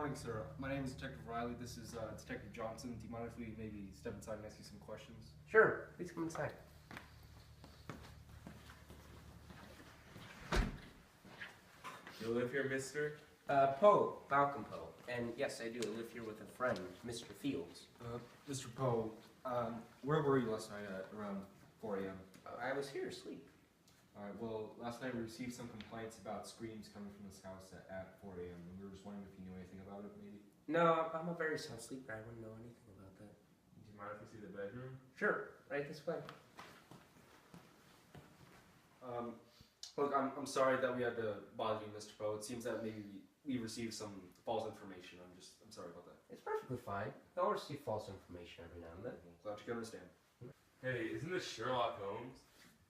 morning, sir. My name is Detective Riley. This is Detective Johnson. Do you mind if we maybe step inside and ask you some questions? Sure, please come inside. You live here, mister? Poe, Malcolm Poe. And yes, I do. I live here with a friend, Mr. Fields. Mr. Poe, where were you last night at around 4 a.m.? I was here asleep. Alright, well, last night we received some complaints about screams coming from this house at 4 a.m. and we were just wondering if you knew anything about it, maybe? No, I'm a very sound sleeper. I wouldn't know anything about that. Do you mind if we see the bedroom? Sure, right this way. Look, I'm sorry that we had to bother you, Mr. Poe. It seems that maybe we received some false information. I'm sorry about that. It's perfectly fine. I will receive false information every now and then. Glad you can understand. Hey, isn't this Sherlock Holmes?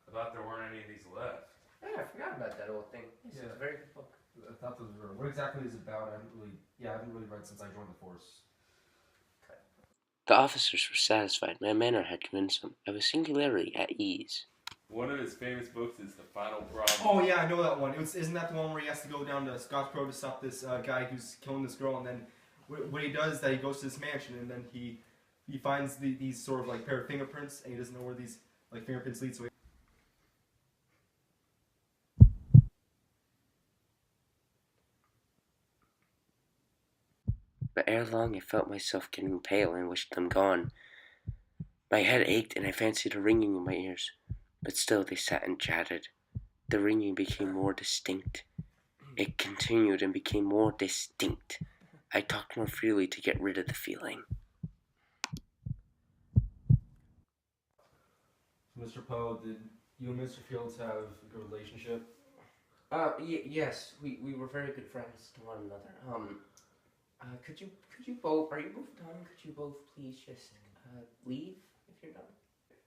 I thought there weren't any of these left. Yeah, I forgot about that old thing. It's a very good book. I thought those were. What exactly is it about? I haven't really read since I joined the force. The officers were satisfied. My manner had convinced them. I was singularly at ease. One of his famous books is The Final Problem. Oh yeah, I know that one. Isn't that the one where he has to go down to Scottsboro to stop this guy who's killing this girl, and then what he does is that he goes to this mansion, and then he finds these sort of like pair of fingerprints, and he doesn't know where these like fingerprints lead. So But ere long I felt myself getting pale and wished them gone. My head ached and I fancied a ringing in my ears, but still they sat and chatted. The ringing became more distinct. It continued and became more distinct. I talked more freely to get rid of the feeling. Mr. Poe, did you and Mr. Fields have a good relationship? Yes, we were very good friends to one another. Could you both, are you both done? Could you both please just, leave if you're done?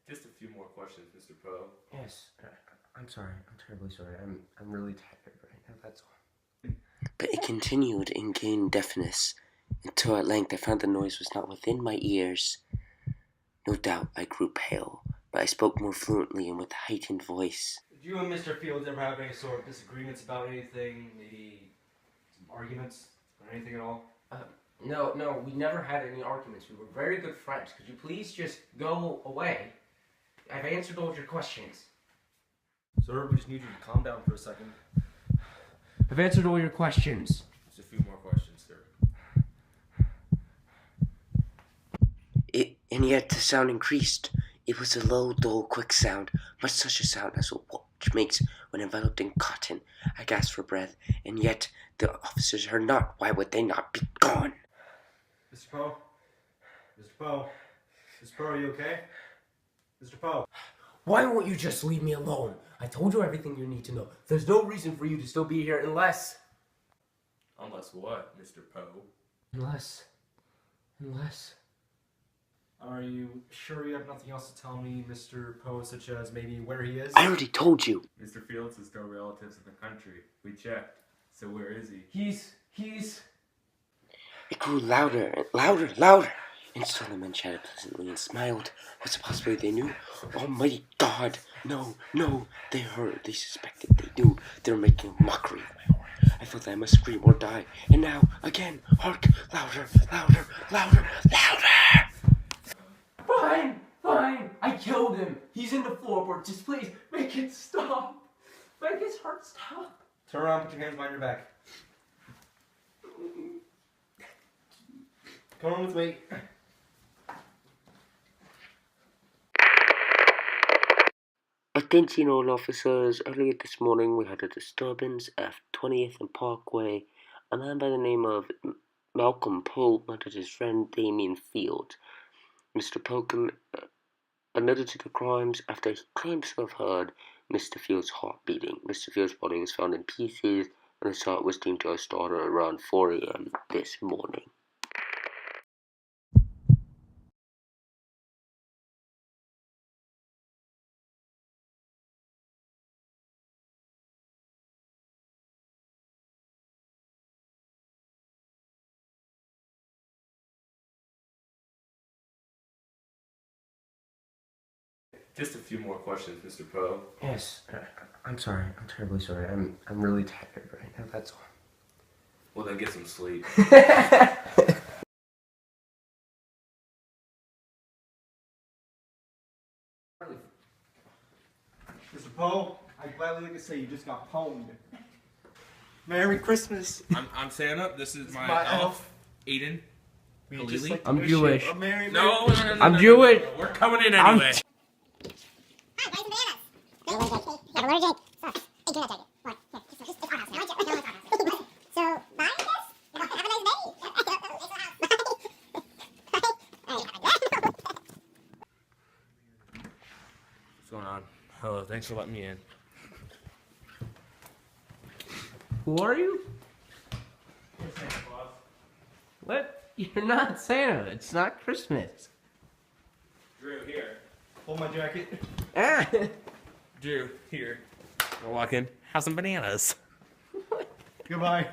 Just a few more questions, Mr. Poe. Yes, I'm sorry. I'm terribly sorry. I'm really tired right now, that's all. But it continued and gained deafness, until at length I found the noise was not within my ears. No doubt I grew pale, but I spoke more fluently and with a heightened voice. Did you and Mr. Fields ever have any sort of disagreements about anything? Maybe some arguments or anything at all? No, we never had any arguments. We were very good friends. Could you please just go away? I've answered all your questions. Sir, we just need you to calm down for a second. I've answered all your questions. Just a few more questions, sir. And yet the sound increased. It was a low, dull, quick sound, much such a sound as a watch makes when enveloped in cotton. I gasped for breath, and yet the officers heard not. Why would they not be gone? Mr. Poe? Mr. Poe? Mr. Poe, are you okay? Mr. Poe? Why won't you just leave me alone? I told you everything you need to know. There's no reason for you to still be here unless... Unless what, Mr. Poe? Unless... Are you sure you have nothing else to tell me, Mr. Poe, such as maybe where he is? I already told you. Mr. Fields has no relatives in the country. We checked. So where is he? He's... It grew louder and louder. And still the men chatted pleasantly and smiled. Was it possible they knew? Almighty God! No, they heard, they suspected, they knew. They were making a mockery of my horror. I felt that I must scream or die. And now, again, hark! Louder! Fine. I killed him. He's in the floorboard. Just please, make it stop. Make his heart stop. Turn around, put your hands behind your back. Come on with me. Attention all officers, earlier this morning we had a disturbance at 20th and Parkway. A man by the name of Malcolm Poe murdered his friend Damien Field. Mr. Poe admitted to the crimes after he claims to have heard Mr. Field's heart beating. Mr. Field's body was found in pieces and his heart was deemed to have started around 4 a.m. this morning. Just a few more questions, Mr. Poe. Yes, I'm sorry. I'm terribly sorry. I'm really tired right now, that's all. Well, then get some sleep. Mr. Poe, I gladly like to say you just got pwned. Merry Christmas. I'm Santa. This is my, my elf, elf. Aiden. We Halili? just like to I'm wish you Jewish. a Merry No, Christmas. I'm Jewish. We're coming in anyway. What's going on? Hello, thanks for letting me in. Who are you? What? You're not Santa. It's not Christmas. Drew, here. Hold my jacket. Ah. Drew, here. I'll walk in. Have some bananas. Goodbye.